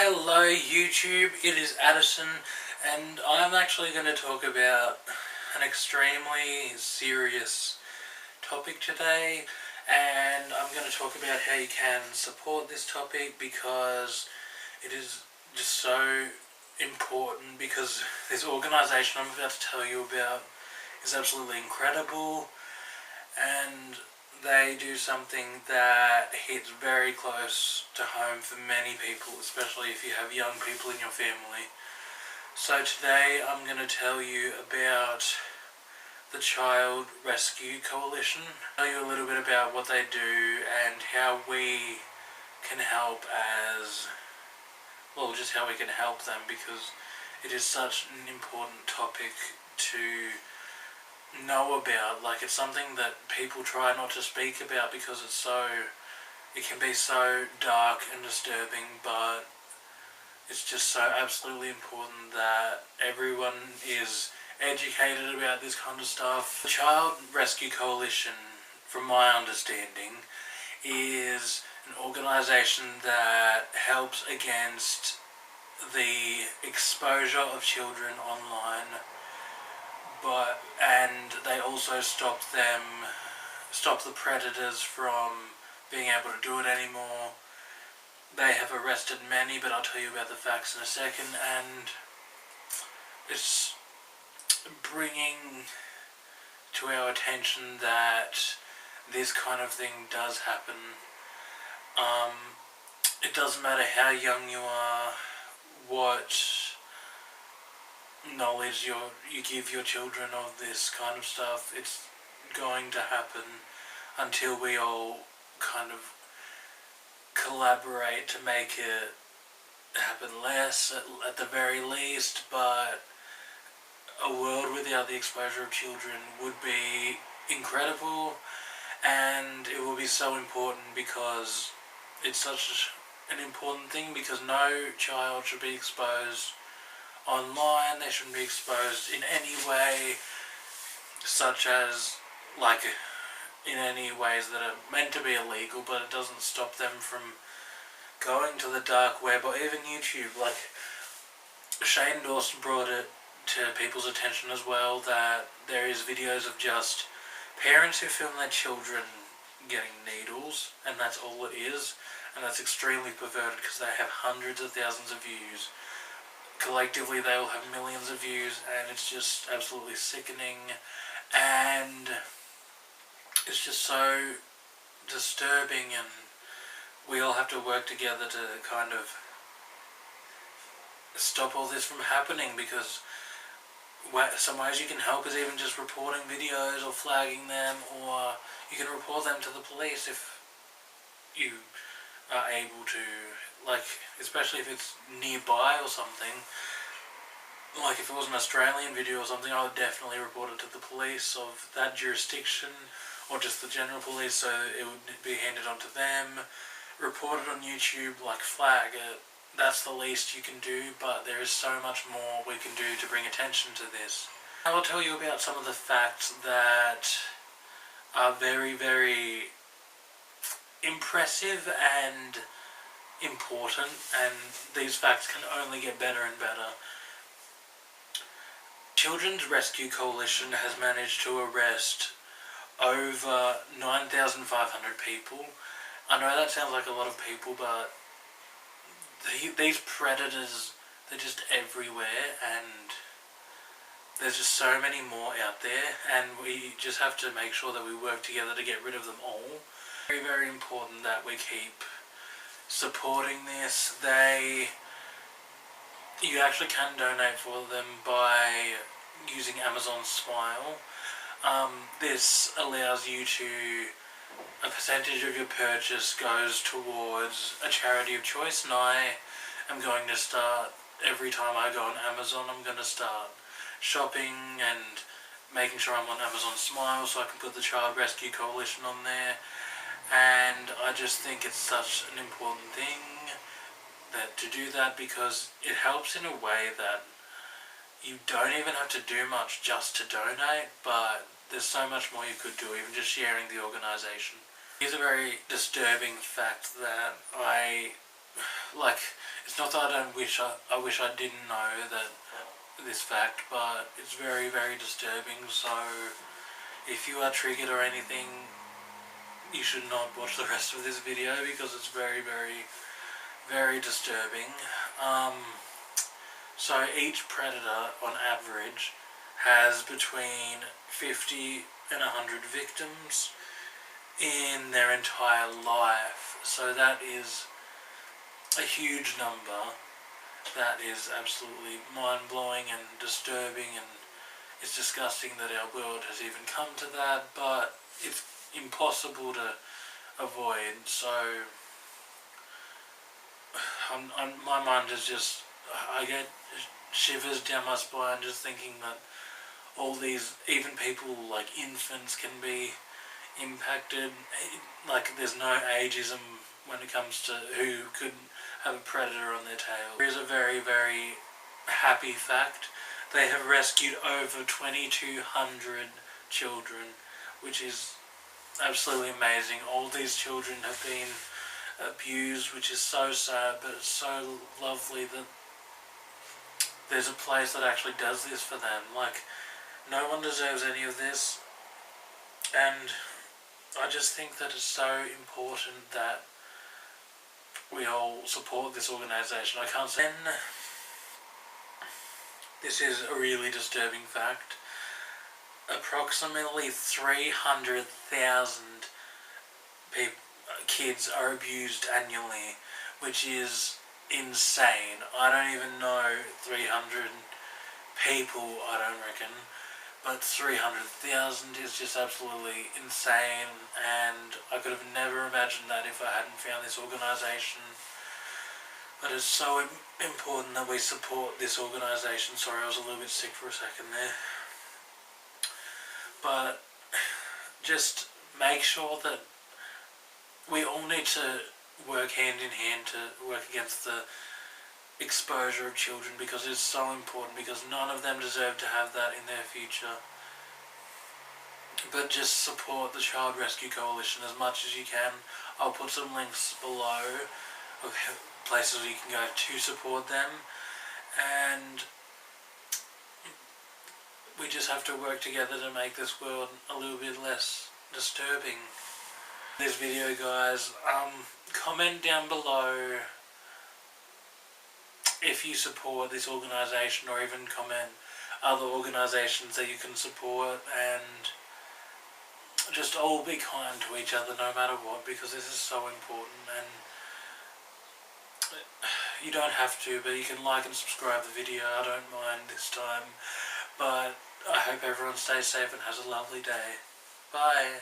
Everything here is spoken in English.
Hello YouTube, it is Addison, and I'm actually going to talk about an extremely serious topic today, and I'm going to talk about how you can support this topic because it is just so important, because this organisation I'm about to tell you about is absolutely incredible, and they do something that hits very close to home for many people, especially if you have young people in your family. So today I'm going to tell you about the Child Rescue Coalition. I'll tell you a little bit about what they do and how we can help just how we can help them, because it is such an important topic to know about. Like, it's something that people try not to speak about because it can be so dark and disturbing, but it's just so absolutely important that everyone is educated about this kind of stuff. The Child Rescue Coalition, from my understanding, is an organisation that helps against the exposure of children online, and they also stop the predators from being able to do it anymore. They have arrested many, but I'll tell you about the facts in a second, and it's bringing to our attention that this kind of thing does happen. It doesn't matter how young you are, what knowledge you give your children of this kind of stuff, it's going to happen until we all kind of collaborate to make it happen less, at the very least. But a world without the exposure of children would be incredible, and it will be so important because it's such an important thing, because no child should be exposed online. They shouldn't be exposed in any way, such as, like, in any ways that are meant to be illegal, but it doesn't stop them from going to the dark web or even YouTube. Like, Shane Dawson brought it to people's attention as well that there is videos of just parents who film their children getting needles, and that's all it is, and that's extremely perverted because they have hundreds of thousands of views. Collectively they will have millions of views, and it's just absolutely sickening, and it's just so disturbing, and we all have to work together to kind of stop all this from happening, because some ways you can help is even just reporting videos or flagging them, or you can report them to the police if you are able to, like, especially if it's nearby or something. Like, if it was an Australian video or something, I would definitely report it to the police of that jurisdiction, or just the general police, so it would be handed on to them. Report it on YouTube, like, flag it. That's the least you can do, but there is so much more we can do to bring attention to this. I will tell you about some of the facts that are very, very impressive and important, and these facts can only get better and better. Children's Rescue Coalition has managed to arrest over 9,500 people. I know that sounds like a lot of people, but these predators, they're just everywhere, and there's just so many more out there, and we just have to make sure that we work together to get rid of them all. Very, very important that we keep supporting this. You actually can donate for them by using Amazon Smile. This allows you to, a percentage of your purchase goes towards a charity of choice, and I am going to start, every time I go on Amazon, I'm going to start shopping and making sure I'm on Amazon Smile so I can put the Child Rescue Coalition on there. And I just think it's such an important thing to do that, because it helps in a way that you don't even have to do much just to donate, but there's so much more you could do, even just sharing the organisation. Here's a very disturbing fact that I like, it's not that I wish I didn't know that this fact, but it's very, very disturbing. So if you are triggered or anything, you should not watch the rest of this video because it's very, very, very disturbing. So each predator, on average, has between 50 and 100 victims in their entire life. So that is a huge number. That is absolutely mind-blowing and disturbing, and it's disgusting that our world has even come to that, but it's impossible to avoid. So my mind is just, I get shivers down my spine just thinking that all these, even people like infants can be impacted. Like, there's no ageism when it comes to who could have a predator on their tail. There is a very, very happy fact. They have rescued over 2,200 children, which is absolutely amazing. All these children have been abused, which is so sad, but it's so lovely that there's a place that actually does this for them. Like, no one deserves any of this, and I just think that it's so important that we all support this organisation. I can't say. This is a really disturbing fact. Approximately 300,000 kids are abused annually, which is insane. I don't even know 300 people, I don't reckon, but 300,000 is just absolutely insane, and I could have never imagined that if I hadn't found this organisation. But it's so important that we support this organisation. Sorry, I was a little bit sick for a second there. But just make sure that we all need to work hand in hand to work against the exposure of children, because it's so important, because none of them deserve to have that in their future. But just support the Child Rescue Coalition as much as you can. I'll put some links below of places you can go to support them, and we just have to work together to make this world a little bit less disturbing. This video, guys, comment down below if you support this organisation, or even comment other organisations that you can support, and just all be kind to each other no matter what, because this is so important. And you don't have to, but you can like and subscribe the video. I don't mind this time, but I hope everyone stays safe and has a lovely day. Bye.